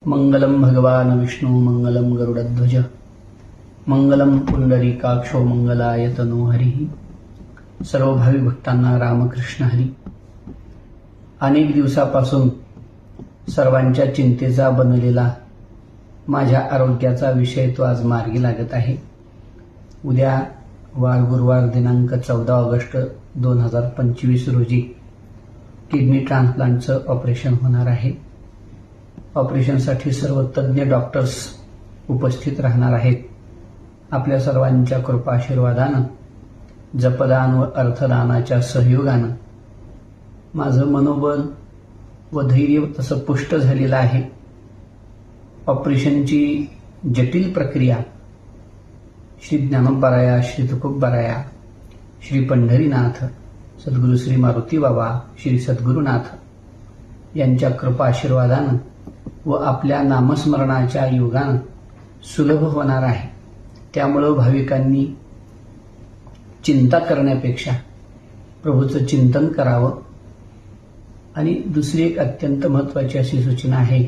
मंगलम भगवान विष्णु मंगलम गरुडध्वज मंगलम पुंडरीकाक्षो मंगलाय तनो हरी. सर्व भावी भक्तांना रामकृष्ण हरी. अनेक दिवसापासून सर्वांच्या चिंतेचा बनलेला माझ्या आरोग्याचा विषय तो आज मार्गी लागत आहे. उद्या वार गुरुवार दिनांक 14 ऑगस्ट 2025 रोजी किडनी ट्रान्सप्लांटचं ऑपरेशन होणार आहे. ऑपरेशनसाठी सर्व तज्ज्ञ डॉक्टर्स उपस्थित राहणार आहेत. आपल्या सर्वांच्या कृपा आशीर्वादानं, जपदान व अर्थदानाच्या सहयोगानं माझं मनोबल व धैर्य तसं पुष्ट झालेलं आहे. ऑपरेशनची जटिल प्रक्रिया श्री ज्ञानोबाराया, श्री तुकोबाराया, श्री पंढरीनाथ, सद्गुरू श्री मारुती बाबा, श्री सद्गुरुनाथ यांच्या कृपा आशीर्वादानं व आपल्या नामस्मरणाच्या योगानं सुलभ होणार आहे. त्यामुळं भाविकांनी चिंता करण्यापेक्षा प्रभूचं चिंतन करावं. आणि दुसरी एक अत्यंत महत्त्वाची अशी सूचना आहे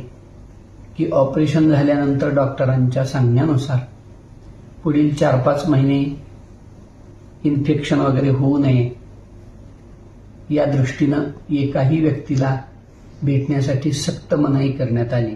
की ऑपरेशन झाल्यानंतर डॉक्टरांच्या सांगण्यानुसार पुढील 4-5 महिने इन्फेक्शन वगैरे होऊ नये या दृष्टीनं एकाही व्यक्तीला भेटण्यासाठी सक्त मनाई करण्यात आली.